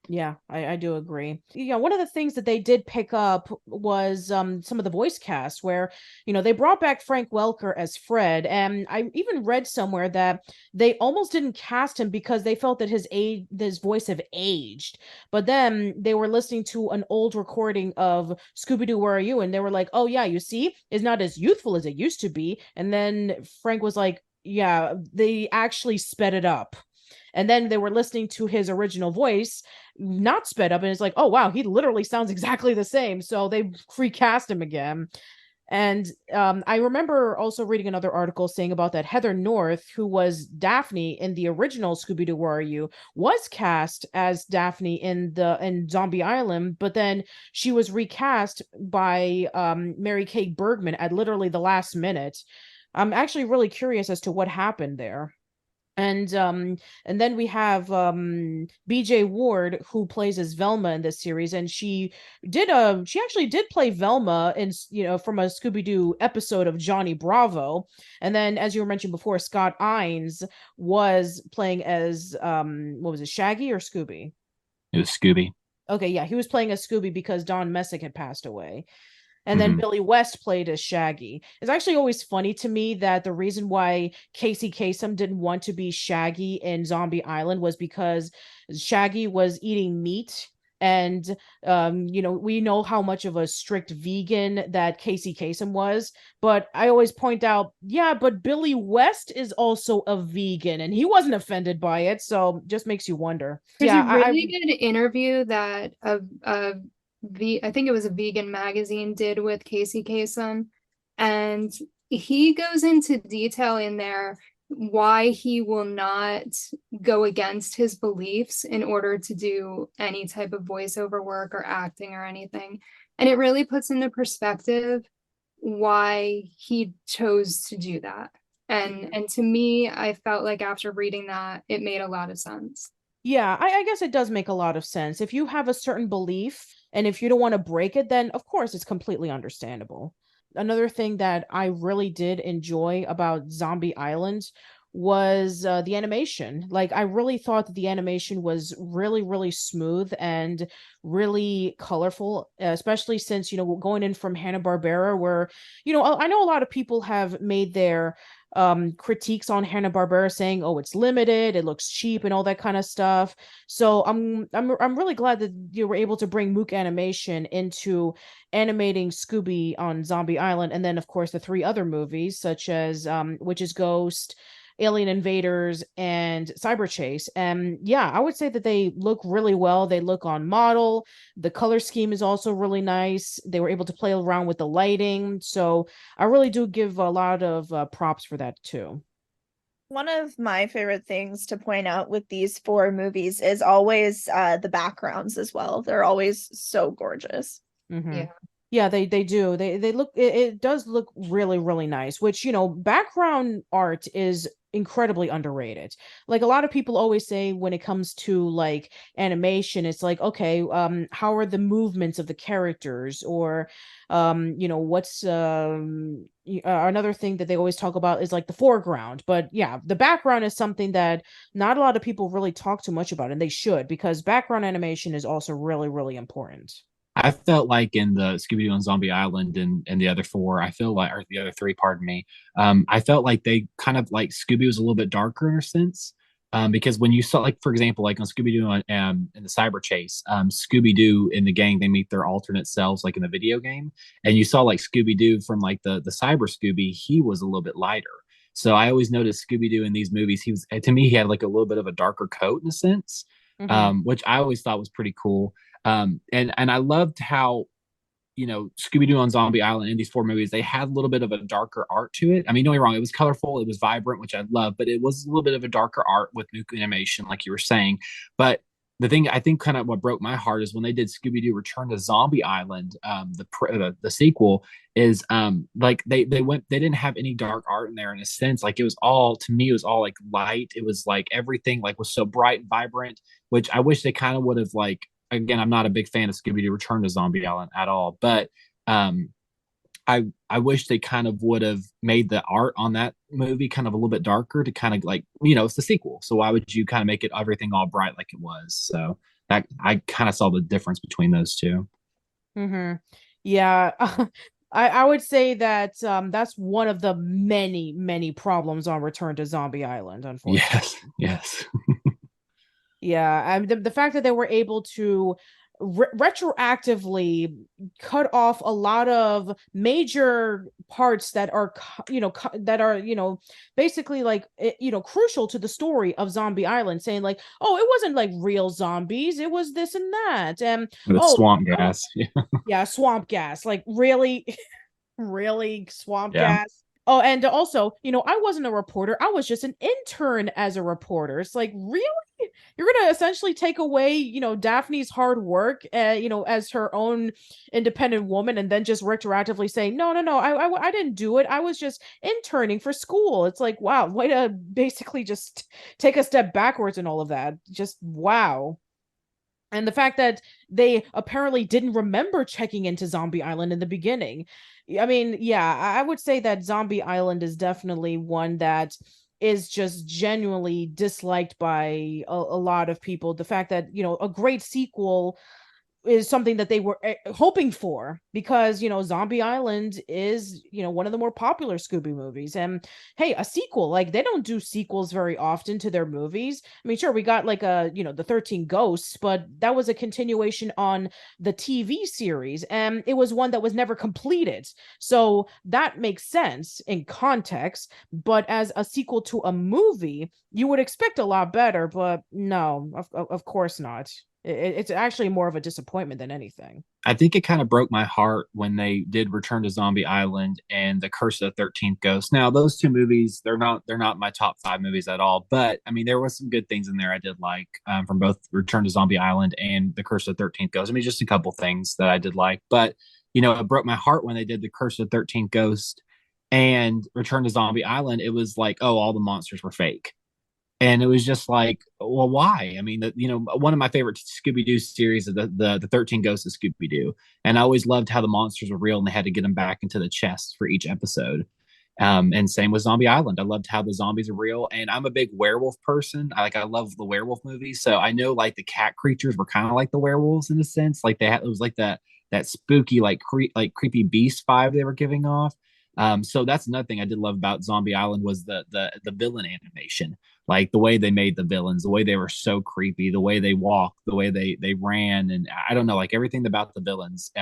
Speaker 1: Yeah, I do agree. Yeah, one of the things that they did pick up was some of the voice cast where, they brought back Frank Welker as Fred. And I even read somewhere that they almost didn't cast him because they felt that his voice have aged. But then they were listening to an old recording of Scooby-Doo, Where Are You? And they were like, oh yeah, you see, it's not as youthful as it used to be. And then Frank was like, yeah, they actually sped it up. And then they were listening to his original voice, not sped up, and it's like, oh wow, he literally sounds exactly the same. So they recast him again. And I remember also reading another article saying about that Heather North, who was Daphne in the original Scooby-Doo Where Are You, was cast as Daphne in Zombie Island, but then she was recast by Mary Kay Bergman at literally the last minute. I'm actually really curious as to what happened there. And then we have BJ Ward, who plays as Velma in this series, and she actually did play Velma in from a Scooby-Doo episode of Johnny Bravo. And then, as you were mentioned before, Scott Ines was playing as what was it, Shaggy or Scooby?
Speaker 4: It was Scooby.
Speaker 1: Okay, yeah, he was playing as Scooby because Don Messick had passed away. And then Billy West played as Shaggy. It's actually always funny to me that the reason why Casey Kasem didn't want to be Shaggy in Zombie Island was because Shaggy was eating meat. And, we know how much of a strict vegan that Casey Kasem was. But I always point out, yeah, but Billy West is also a vegan and he wasn't offended by it. So just makes you wonder.
Speaker 2: There's
Speaker 1: yeah,
Speaker 2: a really good interview that I think it was a vegan magazine did with Casey Kasem, and he goes into detail in there why he will not go against his beliefs in order to do any type of voiceover work or acting or anything. And it really puts into perspective why he chose to do that. And to me, I felt like after reading that, it made a lot of sense.
Speaker 1: Yeah, I guess it does make a lot of sense. If you have a certain belief and if you don't want to break it, then of course it's completely understandable. Another thing that I really did enjoy about Zombie Island was the animation. Like, I really thought that the animation was really, really smooth and really colorful, especially since, going in from Hanna-Barbera, where, I know a lot of people have made their critiques on Hanna-Barbera saying, oh, it's limited, it looks cheap and all that kind of stuff. So I'm really glad that you were able to bring Mook Animation into animating Scooby on Zombie Island, and then of course the 3 other movies such as Witch's Ghost, Alien Invaders, and Cyber Chase. And yeah, I would say that they look really well. They look on model. The color scheme is also really nice. They were able to play around with the lighting. So I really do give a lot of props for that too.
Speaker 3: One of my favorite things to point out with these 4 movies is always the backgrounds as well. They're always so gorgeous.
Speaker 1: Mm-hmm.
Speaker 2: Yeah.
Speaker 1: Yeah, they do. They look, it does look really, really nice, which, background art is incredibly underrated. Like, a lot of people always say when it comes to like animation, it's like, okay, how are the movements of the characters, or what's another thing that they always talk about is like the foreground. But yeah, the background is something that not a lot of people really talk too much about, and they should, because background animation is also really, really important.
Speaker 4: I felt like in the Scooby-Doo and Zombie Island and the other 4, I feel like, or the other 3, pardon me, I felt like they kind of like Scooby was a little bit darker in a sense. Because when you saw, like, for example, like on Scooby-Doo in the Cyber Chase, Scooby-Doo and the gang, they meet their alternate selves, like in the video game. And you saw like Scooby-Doo from like the Cyber Scooby, he was a little bit lighter. So I always noticed Scooby-Doo in these movies, to me, he had like a little bit of a darker coat in a sense, which I always thought was pretty cool. And I loved how, Scooby-Doo on Zombie Island in these 4 movies, they had a little bit of a darker art to it. I mean, don't get me wrong, it was colorful, it was vibrant, which I love, but it was a little bit of a darker art with Mook Animation, like you were saying. But the thing I think kind of what broke my heart is when they did Scooby-Doo Return to Zombie Island, the sequel is like they didn't have any dark art in there in a sense. Like it was all to me, it was all like light. It was like everything like was so bright and vibrant, which I wish they kind of would have like again, I'm not a big fan of Scooby-Doo Return to Zombie Island at all, but um I wish they kind of would have made the art on that movie kind of a little bit darker to kind of like, it's the sequel. So why would you kind of make it everything all bright like it was? So that I kind of saw the difference between those two.
Speaker 1: Mm-hmm. Yeah. I would say that that's one of the many, many problems on Return to Zombie Island, unfortunately.
Speaker 4: Yes, yes.
Speaker 1: Yeah, and the fact that they were able to retroactively cut off a lot of major parts that are that are basically like crucial to the story of Zombie Island, saying like, oh, it wasn't like real zombies, it was this and that, and
Speaker 4: The
Speaker 1: oh,
Speaker 4: swamp gas.
Speaker 1: yeah, swamp gas, like really. Really, swamp
Speaker 4: Yeah.
Speaker 1: gas. Oh, and also, I wasn't a reporter. I was just an intern as a reporter. It's like, really? You're gonna essentially take away, Daphne's hard work, as her own independent woman, and then just retroactively say, no, no, no, I didn't do it. I was just interning for school. It's like, wow, way to basically just take a step backwards and all of that. Just wow. And the fact that they apparently didn't remember checking into Zombie Island in the beginning. I mean, yeah, I would say that Zombie Island is definitely one that is just genuinely disliked by a lot of people. The fact that, a great sequel is something that they were hoping for, because Zombie Island is one of the more popular Scooby movies, and hey, a sequel, like, they don't do sequels very often to their movies. I mean, sure, we got like the 13 Ghosts, but that was a continuation on the TV series, and it was one that was never completed, so that makes sense in context. But as a sequel to a movie, you would expect a lot better, but no, of course not. It's actually more of a disappointment than anything.
Speaker 4: I think it kind of broke my heart when they did Return to Zombie Island and The Curse of the 13th Ghost. Now, those two movies, they're not my top 5 movies at all, but I mean, there was some good things in there I did like, from both Return to Zombie Island and The Curse of the 13th Ghost. I mean, just a couple things that I did like, but it broke my heart when they did The Curse of the 13th Ghost and Return to Zombie Island. It was like, oh, all the monsters were fake. And it was just like, well, why? I mean, one of my favorite Scooby-Doo series is the 13 Ghosts of Scooby-Doo, and I always loved how the monsters were real and they had to get them back into the chest for each episode. And same with Zombie Island. I loved how the zombies are real, and I'm a big werewolf person. I love the werewolf movies, so I know like the cat creatures were kind of like the werewolves in a sense. Like it was like that spooky like creepy beast vibe they were giving off. So that's another thing I did love about Zombie Island was the villain animation, like the way they made the villains, the way they were so creepy, the way they walked, the way they ran, and I don't know, like everything about the villains.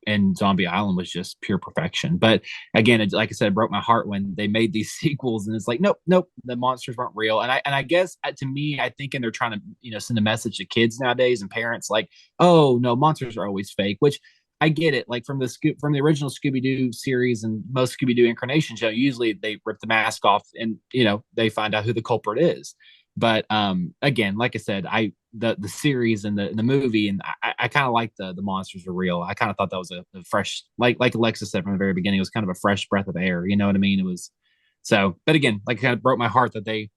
Speaker 4: And Zombie Island was just pure perfection. But again, like I said, it broke my heart when they made these sequels, and it's like, nope, the monsters weren't real. And I guess to me, I think, and they're trying to send a message to kids nowadays and parents, like, oh no, monsters are always fake, which I get it. Like from the original Scooby-Doo series and most Scooby-Doo incarnations, usually they rip the mask off and they find out who the culprit is. But again, like I said, the series and the movie, and I kind of like the monsters are real. I kind of thought that was a fresh, like Alexis said from the very beginning, it was kind of a fresh breath of air. You know what I mean? It was so. But again, like it kind of broke my heart that they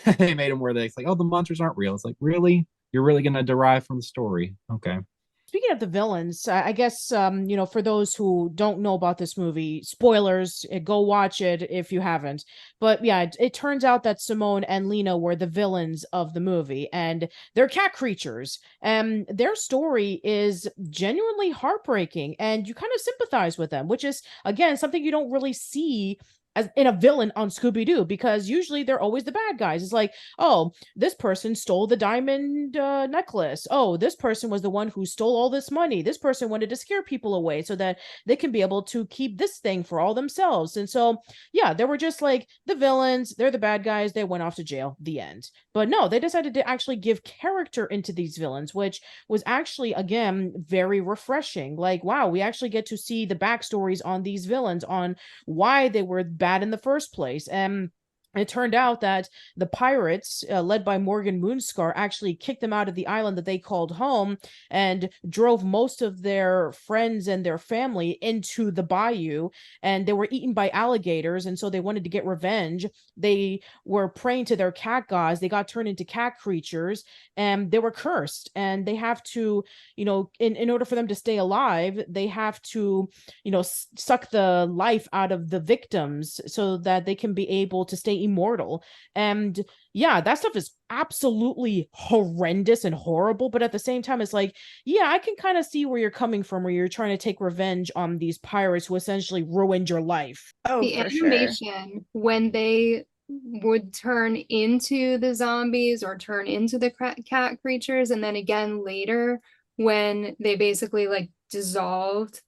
Speaker 4: they made them where it's like, oh, the monsters aren't real. It's like, really, you're really going to derive from the story? Okay.
Speaker 1: Speaking of the villains, I guess for those who don't know about this movie, spoilers, go watch it if you haven't. But yeah, it turns out that Simone and Lena were the villains of the movie, and they're cat creatures. And their story is genuinely heartbreaking, and you kind of sympathize with them, which is again something you don't really see as in a villain on Scooby-Doo, because usually they're always the bad guys. It's like, oh, this person stole the diamond necklace. Oh, this person was the one who stole all this money. This person wanted to scare people away so that they can be able to keep this thing for all themselves. And so, yeah, they were just like the villains. They're the bad guys. They went off to jail. The end. But no, they decided to actually give character into these villains, which was actually, again, very refreshing. Like, wow, we actually get to see the backstories on these villains, on why they were bad in the first place. And It turned out that the pirates, led by Morgan Moonscar, actually kicked them out of the island that they called home and drove most of their friends and their family into the bayou. And they were eaten by alligators. And so they wanted to get revenge. They were praying to their cat gods. They got turned into cat creatures and they were cursed. And they have to, in order for them to stay alive, they have to, suck the life out of the victims so that they can be able to stay immortal. And yeah, that stuff is absolutely horrendous and horrible, but at the same time it's like, yeah, I can kind of see where you're coming from, where you're trying to take revenge on these pirates who essentially ruined your life.
Speaker 3: Oh,
Speaker 2: The
Speaker 3: for sure.
Speaker 2: animation when they would turn into the zombies or turn into the cat creatures, and then again later when they basically like dissolved,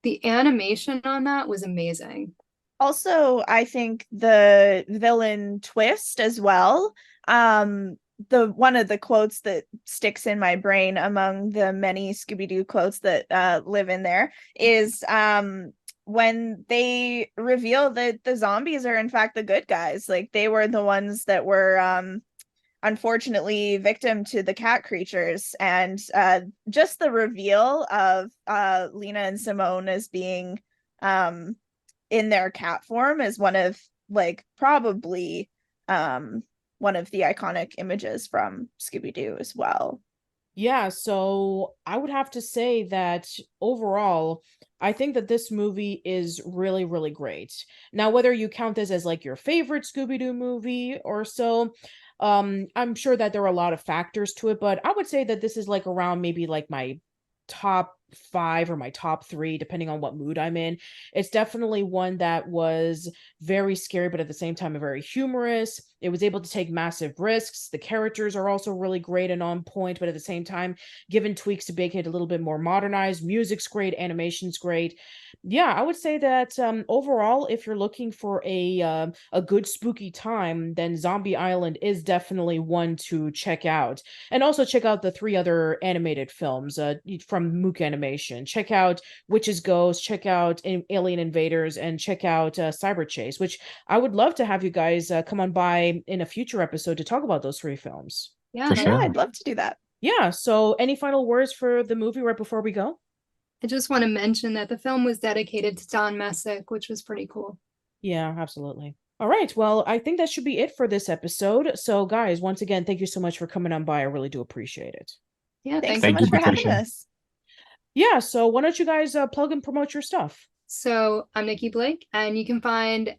Speaker 2: the animation on that was amazing.
Speaker 3: Also, I think the villain twist as well. The one of the quotes that sticks in my brain among the many Scooby-Doo quotes that live in there is when they reveal that the zombies are in fact the good guys. Like they were the ones that were unfortunately victim to the cat creatures, and just the reveal of Lena and Simone as being in their cat form is one of like probably one of the iconic images from Scooby-Doo as well.
Speaker 1: Yeah, so I would have to say that overall, I think that this movie is really, really great. Now, whether you count this as like your favorite Scooby-Doo movie or so, I'm sure that there are a lot of factors to it, but I would say that this is like around maybe like my top 5 or my top 3, depending on what mood I'm in. It's definitely one that was very scary, but at the same time, very humorous. It was able to take massive risks. The characters are also really great and on point, but at the same time, given tweaks to make it a little bit more modernized. Music's great, animation's great. Yeah, I would say that overall, if you're looking for a good spooky time, then Zombie Island is definitely one to check out. And also check out the 3 other animated films from Mook Animation. Check out Witch's Ghost, check out Alien Invaders, and check out Cyber Chase, which I would love to have you guys come on by in a future episode to talk about those 3 films.
Speaker 2: Yeah,
Speaker 4: For
Speaker 3: Yeah,
Speaker 4: sure.
Speaker 3: I'd love to do that.
Speaker 1: Yeah, so any final words for the movie right before we go?
Speaker 2: I just want to mention that the film was dedicated to Don Messick, which was pretty cool.
Speaker 1: Yeah, absolutely. All right, well, I think that should be it for this episode. So guys, once again, thank you so much for coming on by. I really do appreciate it.
Speaker 2: Yeah,
Speaker 3: Thanks
Speaker 2: thanks.
Speaker 3: so
Speaker 4: Thank
Speaker 3: much
Speaker 4: you,
Speaker 3: for having
Speaker 4: Patricia.
Speaker 3: us.
Speaker 1: Yeah, so why don't you guys plug and promote your stuff?
Speaker 2: So I'm Nikki Blake, and you can find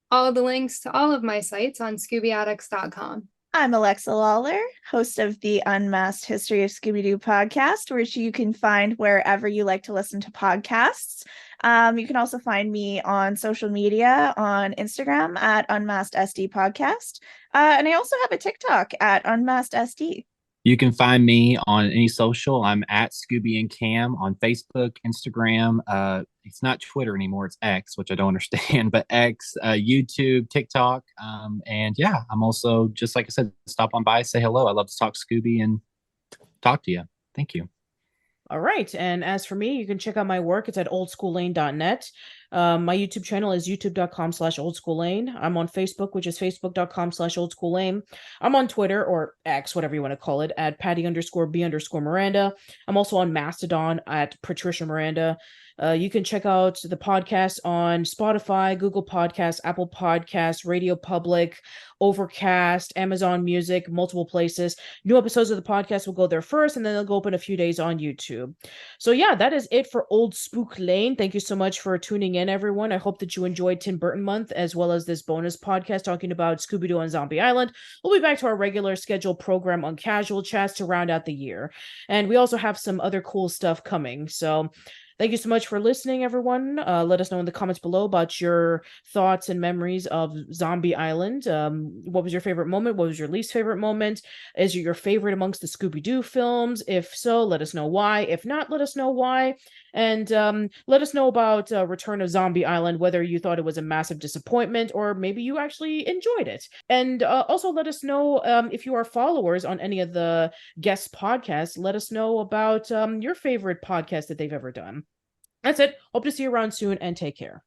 Speaker 2: all of the links to all of my sites on ScoobyAddicts.com.
Speaker 3: I'm Alexa Lawlor, host of the Unmasked History of Scooby-Doo podcast, which you can find wherever you like to listen to podcasts. You can also find me on social media on Instagram at Unmasked SD Podcast. And I also have a TikTok at Unmasked SD.
Speaker 4: You can find me on any social. I'm at Scooby and Cam on Facebook, Instagram. It's not Twitter anymore. It's X, which I don't understand, but X, YouTube, TikTok. And yeah, I'm also, just like I said, stop on by, say hello. I love to talk Scooby and talk to you. Thank you.
Speaker 1: All right. And as for me, you can check out my work. It's at oldschoollane.net. My YouTube channel is youtube.com/oldschoollane. I'm on Facebook, which is facebook.com/oldschoollane. I'm on Twitter, or X, whatever you want to call it, at Patty_B_Miranda. I'm also on Mastodon at Patricia Miranda. You can check out the podcast on Spotify, Google Podcasts, Apple Podcasts, Radio Public, Overcast, Amazon Music, multiple places. New episodes of the podcast will go there first, and then they'll go up in a few days on YouTube. So yeah, that is it for Old Spook Lane. Thank you so much for tuning in, everyone. I hope that you enjoyed Tim Burton Month, as well as this bonus podcast talking about Scooby-Doo and Zombie Island. We'll be back to our regular scheduled program on Casual Chats to round out the year. And we also have some other cool stuff coming. So thank you so much for listening, everyone. Let us know in the comments below about your thoughts and memories of Zombie Island. What was your favorite moment? What was your least favorite moment? Is it your favorite amongst the Scooby-Doo films? If so, let us know why. If not, let us know why. And let us know about Return of Zombie Island, whether you thought it was a massive disappointment or maybe you actually enjoyed it. And also let us know if you are followers on any of the guest podcasts. Let us know about your favorite podcast that they've ever done. That's it. Hope to see you around soon and take care.